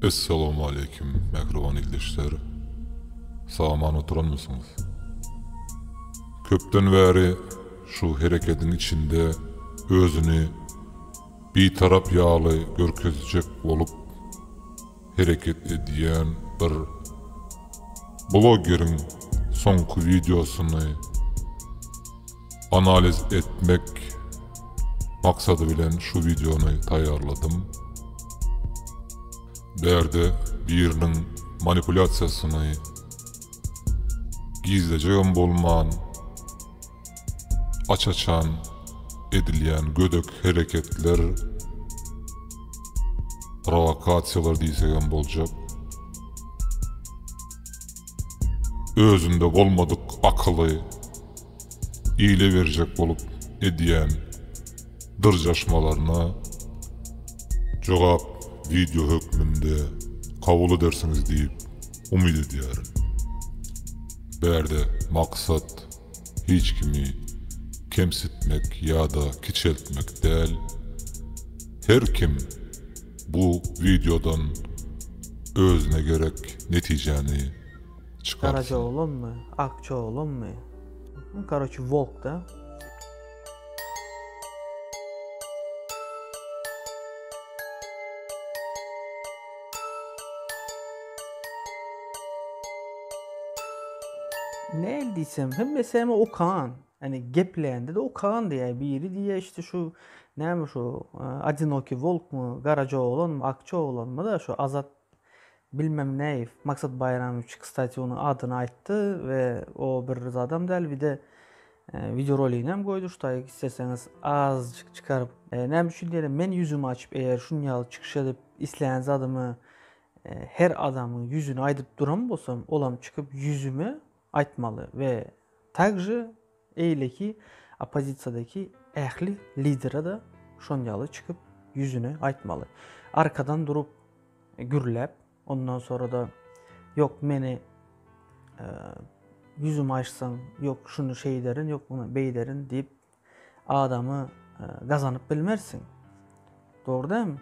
Esselamu aleyküm mehriban ildeşler. Sağman oturan mısınız? Köpten beri şu hareketin içinde özünü bir taraf yağlı görkezecek olup hareket ediyen bir bloggerin sonku videosunu analiz etmek maksadı bilen şu videonu tayarladım. Berde birinin manipülasyasını gizleceğim bolman, açaçan edilyen gödök hareketler, provokasiyalar diýsegem boljak. Özünde bolmadyk akyly iyile berjek bolup edýän dyrjaşmalaryna jogap video hökmünde kabul edersiniz diýip umid edýärim. Berde maksat hiç kimi kemsitmek ya da kiçeltmek däl. Her kim bu videodan özüne gerek netijeni çıkarsın. Karacaoğlan mı? Akçaoğlan mı? Короче, Volk da. Ne eldiysem hem mesela o Kaan, hani Gepleyen'de de o Kaan diye biri diye işte şu neymiş o Одинокий Volk mu, Karacaoğlan mı, Akçaoğlan mı da şu Azat bilmem ne Maksat Bayramovich kstati onun adını ayttı ve o bir adam değil bir de video rolini hem koydu şu isterseniz azıcık çıkarıp ne için diyelim men yüzümü açıp eğer şunu yalı çıkış edip isleyen adamı her adamın yüzünü aydıp duran bolsam olam çıkıp yüzümü aytmalı ve takjı eyleki opozisiyadaki ehli lidere de şon yalı çıkıp yüzünü aytmalı. Arkadan durup gürlep ondan sonra da yok meni yüzümü açsan yok şunu şey derin yok bunu bey derin deyip adamı kazanıp bilmersin. Doğru değil mi?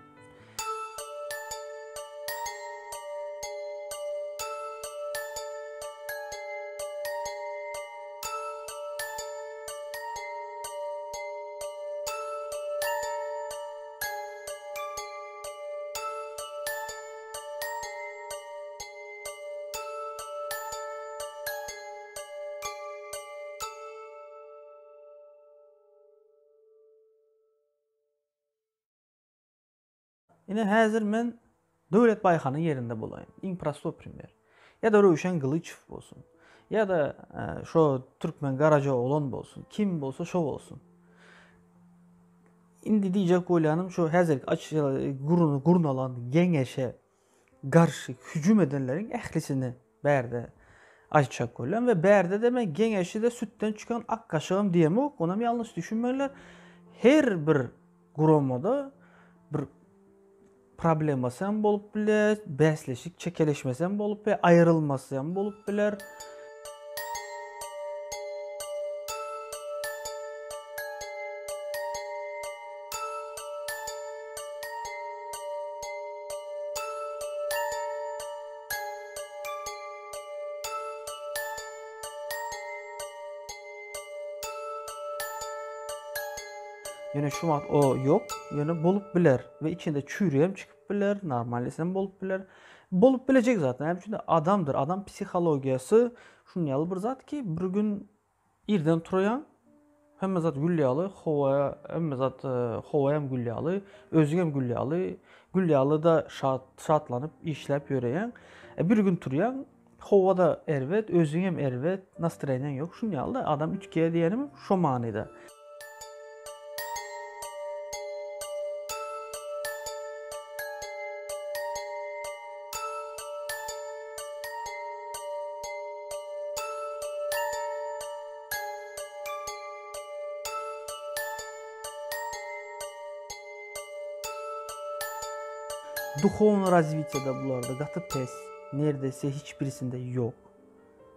Yine hazır men Döwlet Bayhanyň yerinde bolayım. Impraslo primer. Ya da Röşen Kılıçev bolsun. Ya da şo Türkmen Karacaoğlan bolsun. Kim bolsa şo bolsun. Indi diýjek bolýanym şo hazır gurun alan geňeşe garşy hüjüm edenlerin ählisini berde açacak bolýan we berde de men geňeşi de sütten çıkan ak kaşığım diýemek, onam ýalnys düşünmeler. Her bir guromada bir problemasam bolup biler, bäsleşik çekeleşmesem bolup ve ayrılmasam bolup biler. Yine şu mat o yok, yine bolup biler ve içinde çürüyem çıkıp biler, normalesem bolup biler. Bolup bilecek zaten. Hem çünkü adamdır. Adam psikologiyası şunu yalı bir zat ki bir gün irden turayan hem zat gülyalı, hovaya hem zat hovayam gülyalı, özgem gülyalı, gülyalı da şatlanıp işlep yöreyen. Bir gün turayan hovada ervet, özgem ervet, nastırayan yok. Şunu yalı adam 3 kere diyenim şu manida. Duhovno развитияда bularda gatı pes neredeyse hiçbirisinde yok.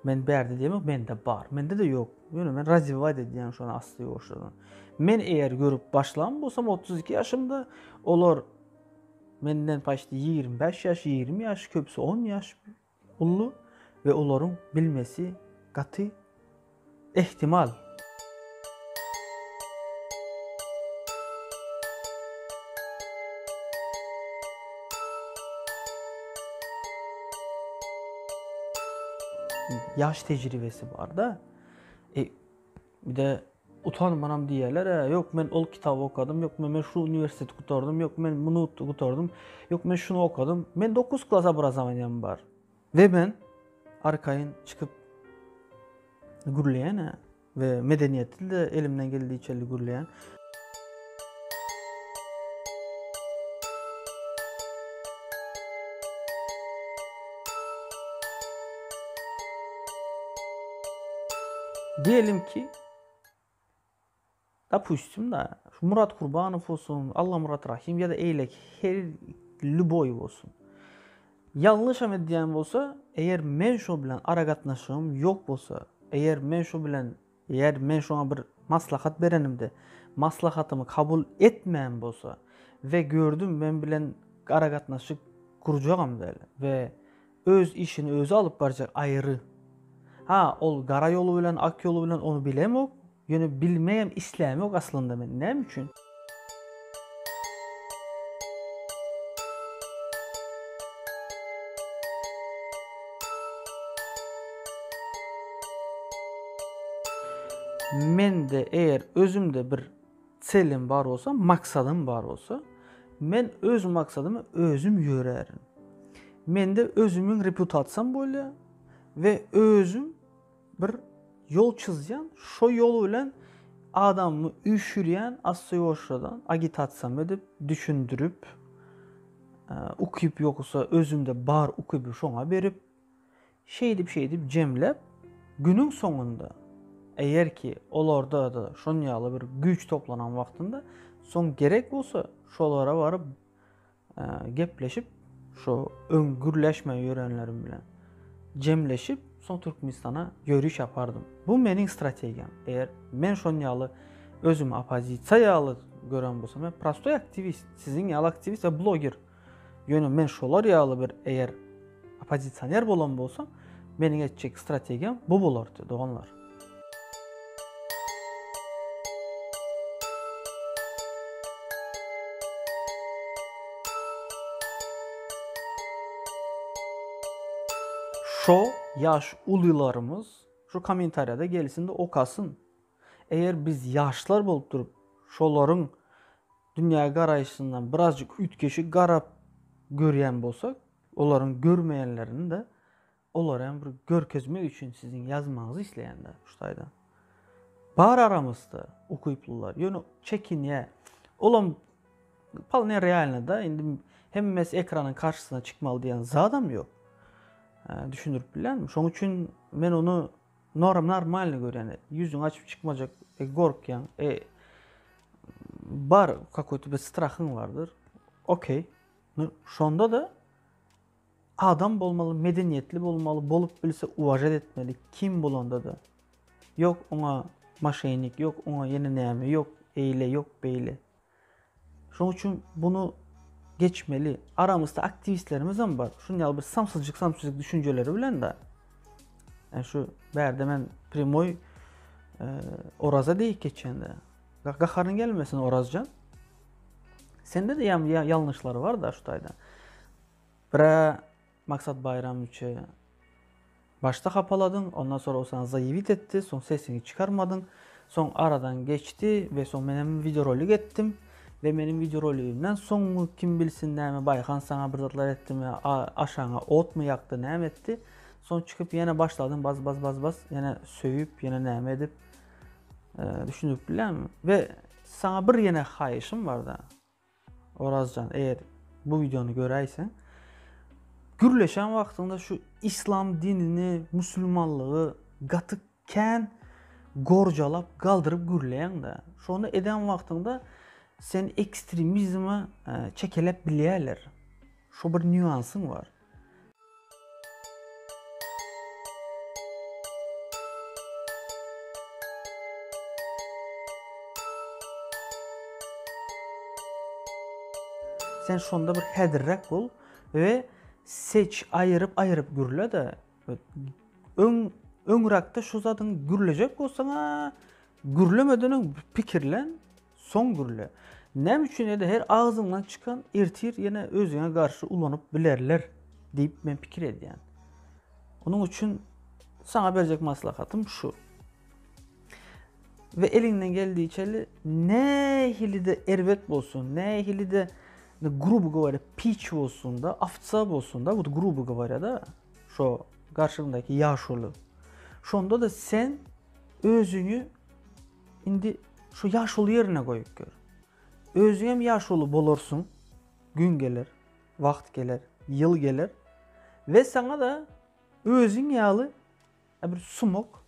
Men berde diýmek mende bar. Mende de yok. Ýöne men развивать edýän şonu asly ýoşladan. Men eger görüp başlan bolsam 32 ýaşymda olar menden başta 25 yaş, 20 yaş, köpsü 10 yaş ullu ve onların bilmesi katı ihtimal. Yaş tecrübesi var da. Bir de utanmanam diyeler. Yok men ol kitabı okudum, yok men şu üniversitede kurtardım, yok men bunu kurtardım, yok men şunu okudum. Men 9 klasa bir zamanım var. Ve ben arkayın çıkıp gürleyen ve medeniyeti de elimden geldiği çelli gürleyen. Diyelim ki допустим da şu Murat Kurbanov olsun, Allah Murat Rahim ya da Eylek her Lüboy olsun. Yanlış diyen olsa, eğer men şu bilen ara gatnaşığım yok olsa, eğer men şu bir maslahat berenimde, maslahatımı kabul etmeyen olsa ve gördüm ben bilen ara gatnaşık kuracağım böyle ve öz işini özü alıp baracak ayrı. Ha, ol gara yolu bilen, ak yolu bilen onu bilem yok. Yani bilmeyem İslam yok aslında ben. Ne için? Men de eğer özümde bir selim var olsa, maksadım var olsa, men öz maksadımı özüm yörerim. Men de özümün reputatsam böyle ve özüm bir yol çizgen, şu yolu bilen adamı üşüryen asyoşradan agitatsam edip, düşündürüp, okuyup yoksa özümde bar okuyup şona berip, şey deyip cemlep, günün sonunda eğer ki olarda da şonyalı bir güç toplanan vaktinde son gerek olsa şolara varıp gepleşip şu öngürleşme yörenlerim bilen cemleşip son Türkmenistan'a yürüyüş yapardım. Bu mening stratejiyam. Eğer men şonyalı özüm opozisiyalı gören bolsam, men prostoy aktivist, sizin yalı aktivist ve blogger. Yönü men şolar yalı bir eğer opozisyoner bolan bolsam, mening etjek stratejiyam bu bolardy doganlar. Şu yaş ulularımız şu komentariyada gelsin de okasın. Eğer biz yaşlar bolup durup şoların dünya qarayışından birazcık ütkeşi qarap görýän bolsak, onların görmeyenlerini de onlara bir görkezmek için sizin yazmanızı isleýänler şuýda. Bar aramızda okuyuplular. Ýöne çekinýe. Olam palne realne da indi hemmes ekranın karşısına çıkmalı diyen zadam yok. Düşünürüp bilen. Şoň üçin men onu normalni görýän. Yüzüň açıp çıkmajak, gorkýan, bar какой-то bir strahın vardır. Okey. Şonda da adam bolmaly, medeniyetli bolmaly, bolup bilse uwajat etmeli. Kim bolanda da. Yok ona maşenik, yok ona yeni näme, yok eyle, yok beyle. Şoň üçin bunu geçmeli. Aramızda aktivistlerimiz hem var. Şunyalı bir samsızcık düşünceleri bilen de. Yani şu berde men primoy oraza deyip geçende. Gaharın gelmesin orazcan. Sende de yanlışları var da şutayda. Bira Maksat Bayram üçe başta kapaladın, ondan sonra o sana zayıvit etti, son sesini çıkarmadın, son aradan geçti ve son benim videorolük ettim. Ve benim videorolüğümden son mu kim bilsin näme Bayhan sana bir zatlar etti mi, aşağına ot mu yaktı, näme etti. Son çıkıp yine başladın baz yine söyüp yine näme edip düşünüp bilen ve sana bir yine hayışım var da Orazcan, eğer bu videonu görəysen gürleşen vaktinde şu İslam dinini, Müslümanlığı gatıkken gorcalap kaldırıp gürleyen de şunu eden vaktinde sen ekstremizme çekelep bilýärler. Şu bir nüansın var. sen şonda bir hedirrek bol ve seç ayırıp gürle de öňrakda şu zadyň gürlejek bolsaňa gürlemeden pikirlen son gürle. Näme üçin ede her ağzından çıkan ertir ýene özüňe garşy ulanyp bilerler diýip men pikir edýän. Onun üçün sana berjek maslahatym şu. Ve elinden geldiği çeli ne hilide ervet bolsun, ne hilide grubu govara pitch bolsun da, aftsab bolsun da, bu grubu govara da şu karşındaki yaşulu. Şonda da sen özüňü indi şu yaşulu yerine koyup gör. Özüňem yaşulu bolarsun, gün gelir, vakt gelir, yıl gelir ve sana da özüň ýaly bir sumok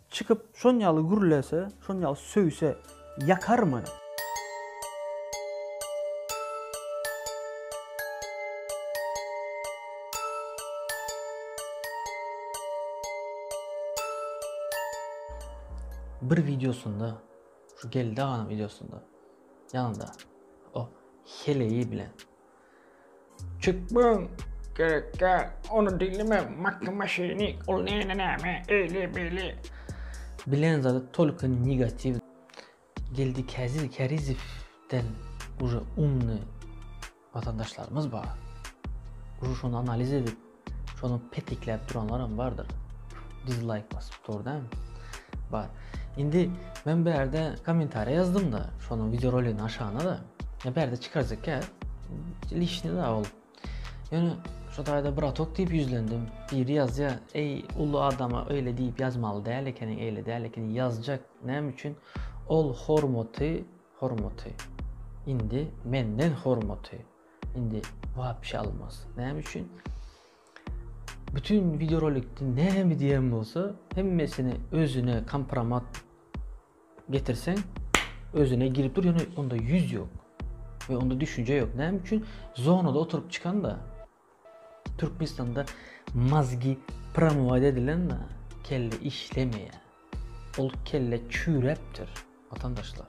çıkıp şon ýaly gürlese, şon ýaly söýse yakarmy? Bir videosunda, şu geldi ağanın videosunda, yanında o heleyi bilen Çıkmın gerekli onu dinleme mahkeme şeyini ol ne öyle böyle. bilen zaten tolkun negatif geldi Kerizif'ten уже umny vatandaşlarımız var. Şunu analiz edip şunu petiklep duranlarım vardır. Dislike basıp doğru değil mi? Var. Indi ben bir yerde komentara yazdım da şunun video rolünün aşağına da bir yerde çıkaracak ya lişini daha ol. Yani şu da bratok deyip yüzlendim. Bir yaz ya ey ulu adama öyle deyip yazmalı değerlekeni öyle değerlekeni yazacak nem için ol hormoti indi menden hormoti indi vah bir şey almaz nem için bütün video rolikte ne mi diyem olsa hemmesini özüne kompromat getirsen özüne girip dur yani onda yüz yok ve onda düşünce yok nem için zonada oturup çıkan da Türkmenistan'da mazgi promote edilen de kelle işlemeye ol kelle çüreptir vatandaşlar.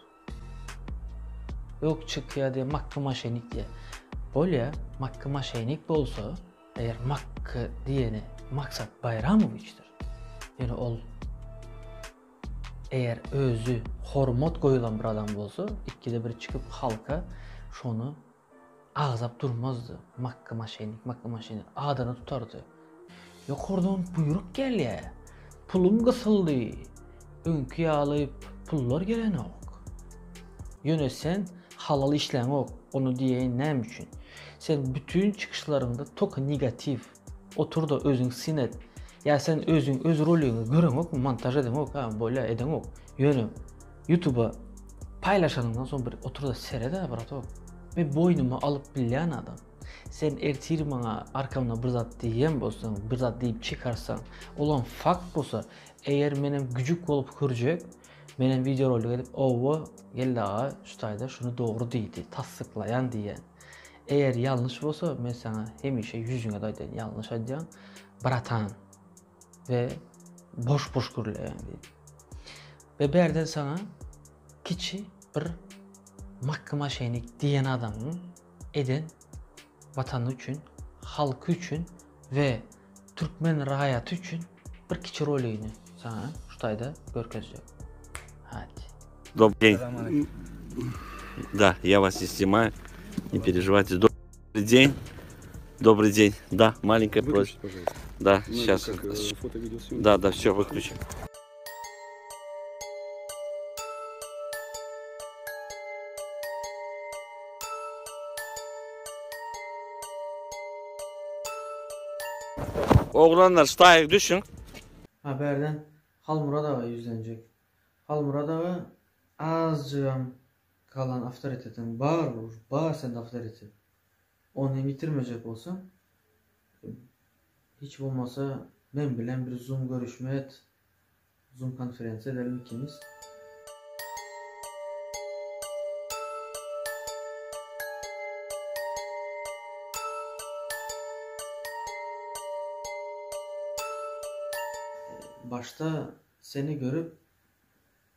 Yok çık ya diye mahkama şenik diye. Böyle mahkama şenik bolsa eğer makkı diyeni maksat Bayramoviç'tir. Yani ol eğer özü hormot koyulan bir adam bolsa ikkide bir çıkıp halka şonu ağzap durmazdı. Mahkama şenik adını tutardı. Yok oradan buyruk gel ya. Pulum kısıldı. Önkü ağlayıp pullar gelen ok. Yöne sen halal işlen ok. Onu diyeyin nem için. Sen bütün çıkışlarında toka negatif. Otur da özün sinet. Ya sen özün öz rolünü görün ok mu? Montaj edin ok. Ha, böyle edin ok. Yöne YouTube'a paylaşanından sonra bir otur da seyrede bırak ok. Ve boynumu alıp bilen adam. Sen ertir bana arkamda bir zat diyen bolsan, bir zat deyip çıkarsan, olan fakt bolsa, eğer benim gücük olup kıracak, benim video rolü gelip, ovo geldi ağa, şutayda şunu doğru deydi, taslıklayan diyen. Eğer yanlış bolsa, ben sana hemişe yüzüne daydan yanlış ediyen, bratan ve boş gürleyen deydi. Ve berden sana kiçi bir mahkama şenik diyen adamın eden vatanı için, halkı için ve Türkmen hayatı için bir kiçi rolünü sana şutayda görkezecek. Hadi. Добрый день. Да, я вас не снимаю, не переживайте. Добрый день. Добрый день. Да, маленькая просьба. Пожалуйста. Да, Ну, сейчас. как, фото-видеосъемка. Да, все, выключим. Oğlanlar stayık düşün. Haberden Halmurad Ağa yüzlenecek. Halmurad Ağa azcığım kalan avtoritetin bağır sen de avtorite. Onu yitirmeyecek olsa hiç olmasa ben bilen bir Zoom görüşme et. Zoom konferansı edelim ikimiz. Başta seni görüp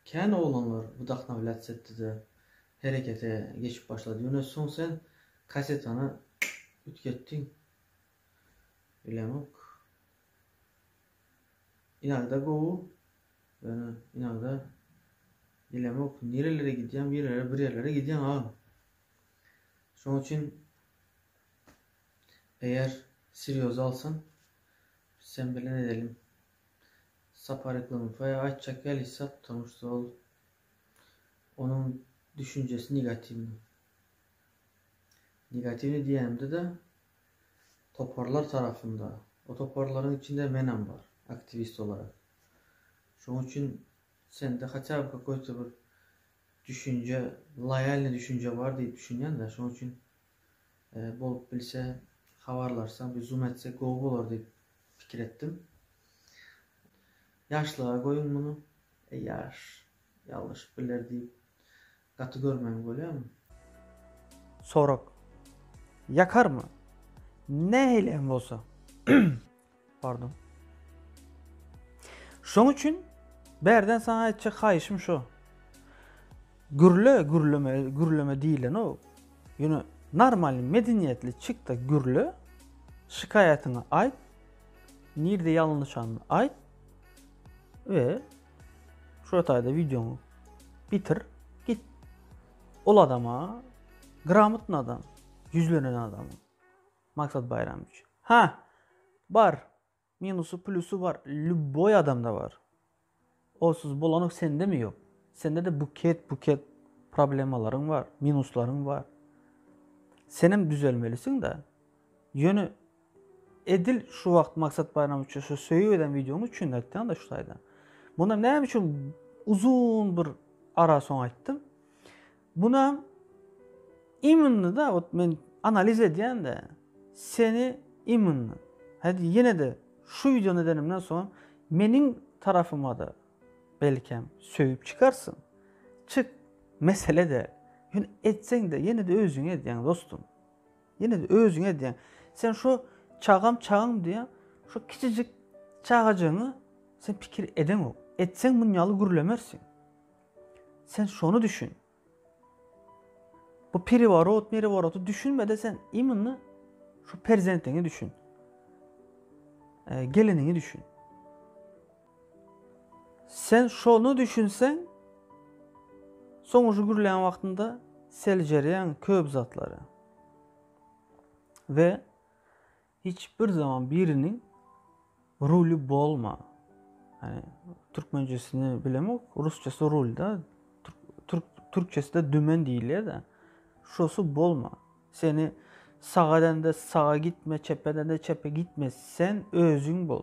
kendi oğlanlar budakna veladet etti de harekete geçip başladı. Yöne son sen kasetini ütkettin. Bilemok. İnagda gowu. Yani inagda bilemok. Nerelere gideceğim, bir yerlere gideceğim ha. Şoň üçin eğer seriyoz alsan sen bilen edelim. Saparıklığını faya açacak gel hesap tanıştı ol. Onun düşüncesi negatifini. Negatifini diyemde de toparlar tarafında. O toparların içinde menem var. Aktivist olarak. Şoň üçin sende haça bir koysa bir düşünce, layalli düşünce var diye düşünýän de şoň üçin bolup bilse habarlarsan bir zoom etse gowy bolar diye fikir ettim. Yaşlığa koyun bunu. Yaş, yanlış bilir deyip katı görmem bolýar mı? Sorak. Yakar mı? Ne eylem bolsa? Pardon. Şoň üçin berden sana etçe haýyşym şu. Gürleme diýilen o. Ýöne normal medeniýetli çykda gürle şikayatyny aýt, nirde ýalňyşanyny aýt ve şu taýda videoňu bitir, git. Ol adama gramotny adam, yüzlenen adam. Maksat Bayramyç. Ha, bar. Minusu, plusu var. Lüboy adamda var. Olsuz bolanok sende mi yok? Sende de buket problemaların var, minusların var. Senem düzelmelisin de. Yönü edil şu vakt Maksat Bayramyç şu söýüp eden videomu düşündükten de şu taýda. Buna näme üçin uzun bir ara soň aýtdym. Buna imanny da men analiz edýän de seni imanny. Hadi yine de şu video nedenimden sonra menin tarafıma da belkem söýüp çıkarsın. Çık. Mesele de yine etsen de yine de özüňe edýän dostum. Yine de özüňe edýän. Sen şu çağam diýen şu kiçicik çağacagyny sen pikir eden o. Etsen munýaly gürlemersin. Sen şonu düşün. Bu merivarotu düşünmede sen imanny şu perzentini düşün. Gelinini düşün. Sen şonu düşünsen soňuňy gürleýän wagtynda seljerýän köp zatlary ve hiçbir zaman birinin rolü bolma. Yani Türkmençesini bilemok, Rusçası rol da, Türkçesi de dümen diýilýär de. Şosu bolma. Seni sağadan da sağa gitme, çepeden de çepe gitme. Sen özüň bol.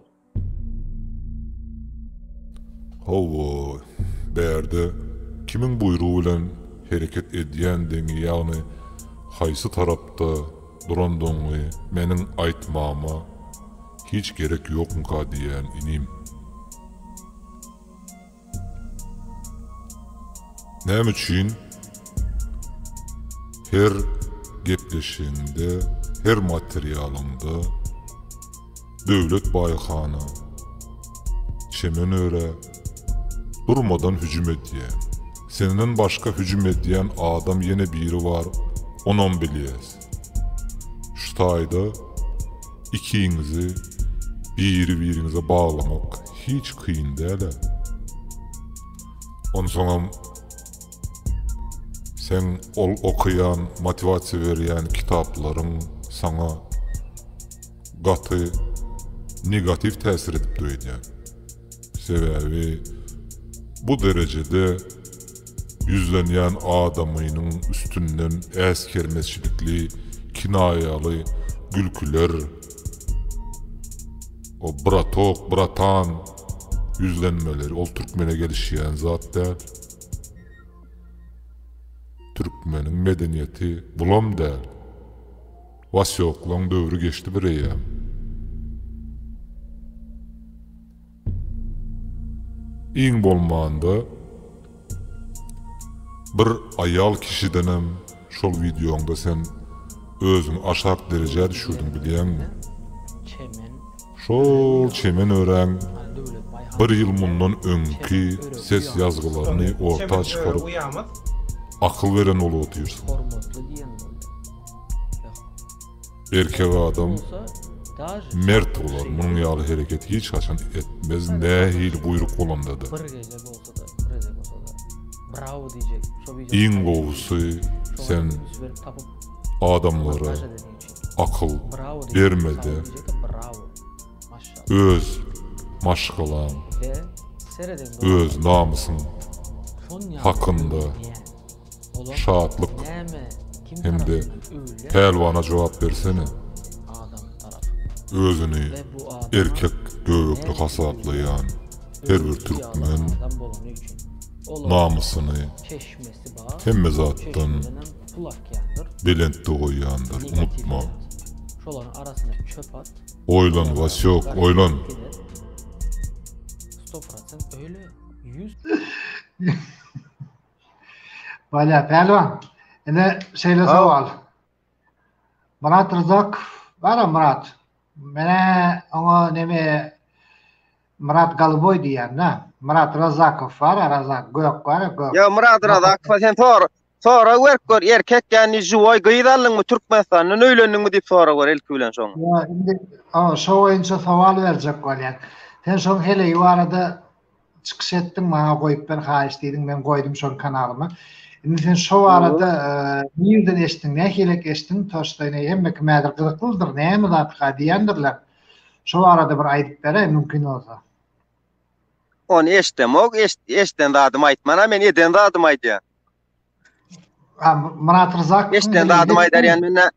Hovo, berde kimin buyruğu bilen hereket edýändiňi, ýagny haýsy tarapda durandyňy meniň aýtmama hiç gerek ýokmuka diýen inim. Näme üçin her gepleşinde, her materialında döwlet baýkany çemen öre durmadan hücum edýär. Senden başka hücum edýän adam yine biri var, onan bilýäs. Şu taýda ikiňizi biri-biriňize baglamak hiç kıyın däl. Ondan soňra sen okuyan, motivasiýa berýän kitaplaryň sana gaty negatif täsir edip döýdýär. Sebebi bu derecede yüzlenýän adamynyň üstünden äskermesçilikli, kinayaly gülküler, o bratan yüzlenmeleri, ol Türkmene gelişýän zat däl. Türkmenin medeniyeti bulam däl. Wasyoklan döwrü geçti bireýär. Iň bolmanda bir ayal kişidenem şol videoňda sen özüň aşak derejä düşürdüň bilýänmi? Şol çemen ören bir ýyl mundan öňki ses ýazgylaryny orta çykaryp akıl veren olup diýersin. Erkek adam Olsa даже mert olar. Bunun ýaly hereket hiç kaçan etmez. Nähil buyruk bolandadı. bir gece bolsa da, rezek olsa da bravo diyecek. Şo bir İň gowsy sen tapıp adamlara montaj edeni için. akıl Bravo diyecek. vermede Diyecek ki bravo. Maşallah. öz maşgalan, Ve seyreden öz namusyň şon ýaly hakkında diýen. Olar şatlyk näme kim hem de tarafından öyle pelwana jogap bersene. adam tarafı. Özüni Ve bu adam erkek göwekli hasaplayan her bir türkmen adam bolany üçün. Olar namusyny çeşmesi bağ. hemme zatdan Çeşmeden kulak yandır. belentde goýandyr. Unutma. Şoların arasına çöp at. Oylan Vasyok, oylan. 100% öyle 100 Valla pehlivan. Ene şeyle soğal. Murat Rızak var ya Murat. Mene ona neme Murat Galıboy diyen ne? Murat Rızakov var ya Rızak. Gök var ya Gök. Ya Murat Razak sen sonra gör erkek yani juway gıydalın mı Türkmenistan'ın öýlendin mi dip sonra gör ilk bilen şoň. Ya indi şu oyuncu soğal verecek golyan. Sen son hele yuvarada çıkış ettin bana koyup ben haýyş diýdin ben koydum şol kanalyma. Indi sen şu arada nerden eşdin, ne hilek eşdin, toştaýny hemme kimädir gyzyklydyr, näme zatga diýendirler. Şu arada bir aýdyp bere mümkin olsa. Onu eşdemok, eşden de adım aýtmana, men eden de adım aýdýar. Murat Rızak Eşden de adım aýdar ýani men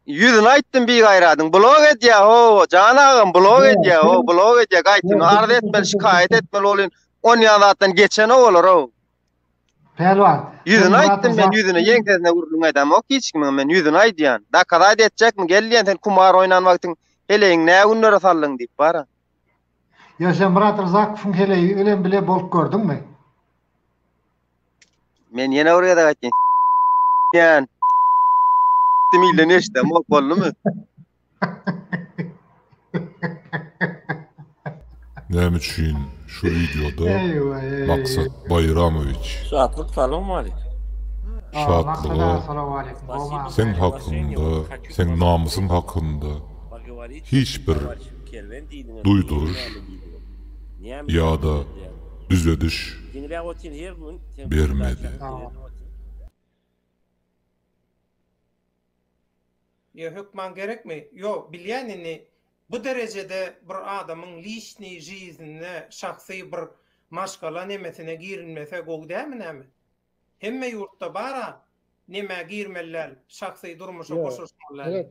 yüzüni aýtdym bir gaýradyň. Blog edýär, ho, janagym blog edýär, ho, blog edýär, gaýtyn, ardy etmeli, şikaýet etmeli bolyn. On ýazatdan geçen bolar, ho. Pelvan. Yüzüni aýtdym men, yüzüne ýeňsesine gurulun aýdamok, hiç kim men yüzüni aýdýan. Da kaza edecekmi? Gelýän sen kumar oýnanmakdyň heleň näme günlere sallyň diýip bara. Ya sen Murat Rızakov'un hele ölen bile bolup gördün mü? Men ýene oraya da gaýtdym. Ýan. Timiyle neşde mok bollumy? Näme üçin şu videoda Eyvah eyvah. Maksat Bayramoviç Şatlyk salam aleyküm. şatlygy Assalamu aleykum. Olmaz. sen hakynda, sen namusyň hakynda hiç bir duyduruş ýa-da düzediş bermedi. Ya hükman gerek mi? Yo, bilýänini bu derecede bir adamın liçni жизнine şahsy bir maşgala nemesine girilmese gog dämi näme? Hemme yurtda bara neme girmeller, şahsy durmuşa koşuşmalar. Evet.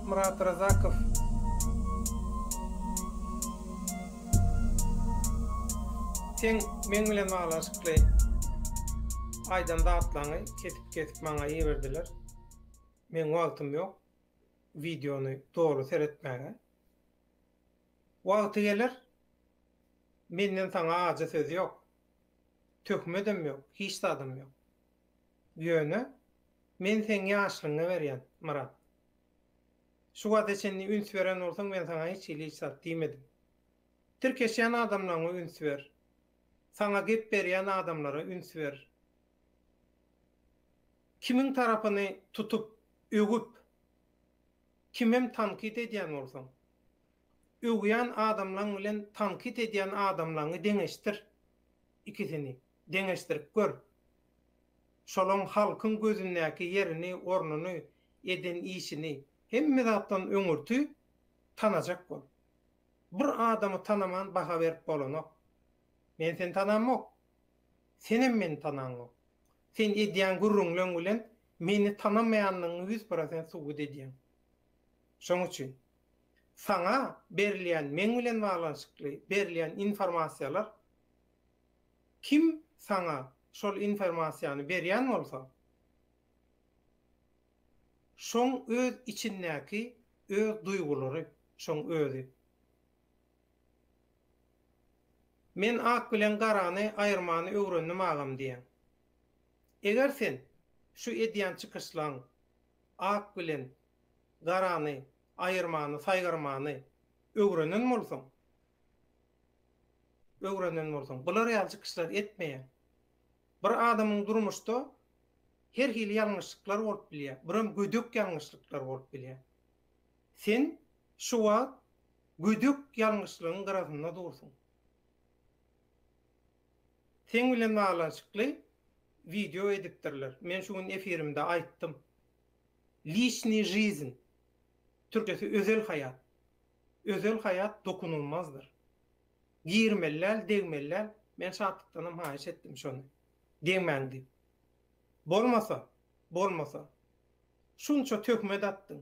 Murat Razakov sen men bilen bağlaşykly aýdan da atlaňy kesip maňa ýeberdiler. Men wagtym ýok videonu dogry seretmäge. Wagty gelir menden saňa aja söz ýok. Tökmedem ýok, hiç dadym ýok. Ýöne men sen ýaşlygyňy berýän Murat. Şu wagtda seni üns beren bolsaň men saňa hiç ilişat diýmedim. Türkeşýän adamlaryňa üns ber. Sana gep berýän adamlara üns ber. Kimin tarapyny tutup, ögüp, kimem tankit edýän bolsaň, ögüýän adamlaryň bilen tankit edýän adamlaryny deňeşdir. İkisini deňeşdirip gör. Şolon halkyň gözündäki yerini, ornuny, eden işini hemme zatdan öňürtü tanajak bol. Bir adamy tanaman baha berip bolanok. Men sen tanamok. Senem men tananok. Sen edýän gurrunlaryň bilen meni tanamaýanyň 100% suwut edýän. Şoň üçin sana berilýän men bilen baglanşykly berilýän informasiýalar kim sana şol informasiýany berýän bolsa şoň öz içindäki öz duýgulary şoň özü. Men ak bilen garany aýyrmany öwrendim agam diýen. Eger sen şu edýän çykyşlaň ak bilen garany, ayırmany, saýgyrmany öwrenen bolsaň. Öwrenen bolsaň, bular ýaly çykyşlar etmeýär. Bir adamyň durmuşda her hili ýalňyşlyklar bolup bilýär. Biram gödük ýalňyşlyklar bolup bilýär. Sen şu wagt gödük ýalňyşlygyň garasynda dursun. Sen bilen bağlanşykly video edipdirler. Men şu gün efirimde aýtdym. Lişni жизнь. Türkçesi özel hayat. Özel hayat dokunulmazdır. Girmeller, degmeller. Men şatlıktanam haýyş etdim şonu. Degmendi. Bolmasa. Şunça tökmed atdyň.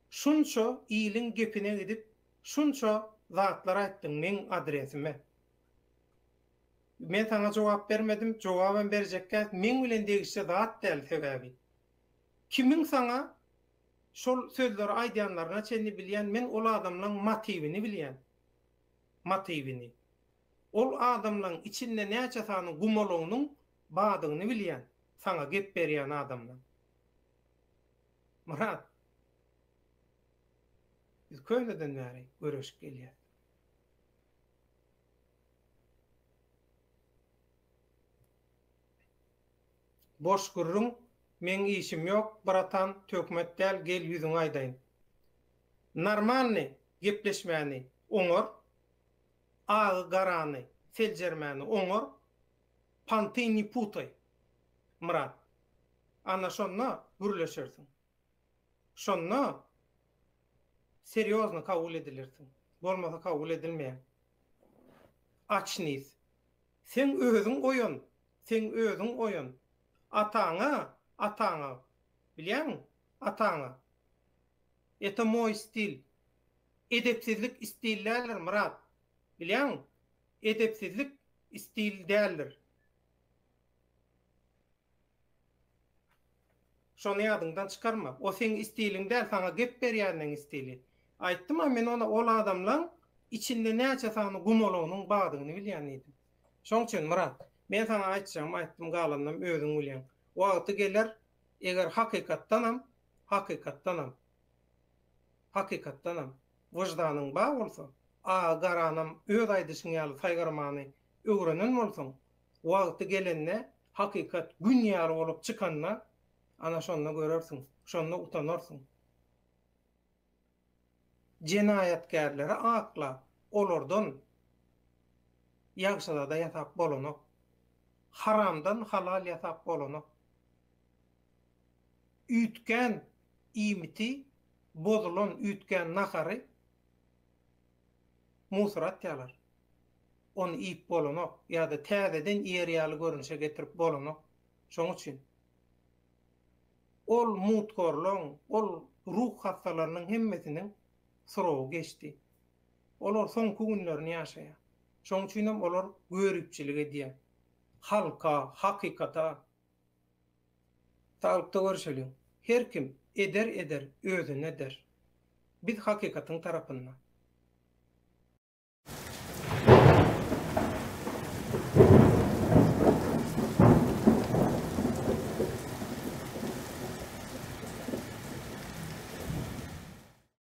Şunça iyiliň gepine gidip, şunça zatlar aýtdyň men adresime. Men sana jogap bermedim, jogabam berjekkä men bilen degişe zat däl sebäbi. Kimin sana şol sözleri aýdýanlaryna çenni bilýän, men ol adamlaryň motivini bilýän. Motivini. Ol adamlaryň içinde näçe sany gumalagynyň badygyny bilýän. Sana gep berýän adamlar. Murat. Biz köýleden bäri görüşip gelýär. Boş gurrun, men işim yok, baratan tökmet del, gel yüzüň aýdaýyn. Normalny gepleşmäni oňor, agy garany, seljermäni oňor, pantini putay. Murat. Ana şonna gürleşersin. Şonna seriozno kabul edilirsin. Bolmasa kabul edilmeýär. Açniz. Sen özüň oýun. Ataňa. Bilýärmi? Ataňa. Eta moy stil. Edepsizlik istillerler Murat. Bilýärmi? Edepsizlik istil däldir. Şonu ýadyňdan çykarma. O seň istiliň däl, sana gep berýärniň istili. Aýtdym men ona ol adamlaryň içinde näçe sany gumalagynyň badygyny bilýän edim. Şoň üçin Murat, men sana aýtdym galandan özüň bilýän. Wagty geler, eger hakykatdanam, wyjdanyň bar bolsa, garanam öz aýdyşyň ýaly saýgyrmany öwrenen bolsaň, wagty gelende hakykat gün ýaly bolup çykanna, ana şonda görersiň, şonda utanarsyň. Jenaýatgarlary akla, olardan ýagşada da ýatap bolanok. Haramdan halal ýatap bolanok. Ütken imiti, bozulan ütken nahary musurat ýalar. Onu iyip bolanok, ýa-da täzeden ýerýäli görünüşe getirip bolanok. Şoň üçin ol mutgorlaň, ol ruh hastalarynyň hemmesiniň soragy geçdi. Olar soňky günlerini ýaşaýar. Şoň üçin olar görüpçilik edýär. Halka, hakykata taýpda görüşelim. Her kim eder özüne der. Biz hakykatyň tarapynda.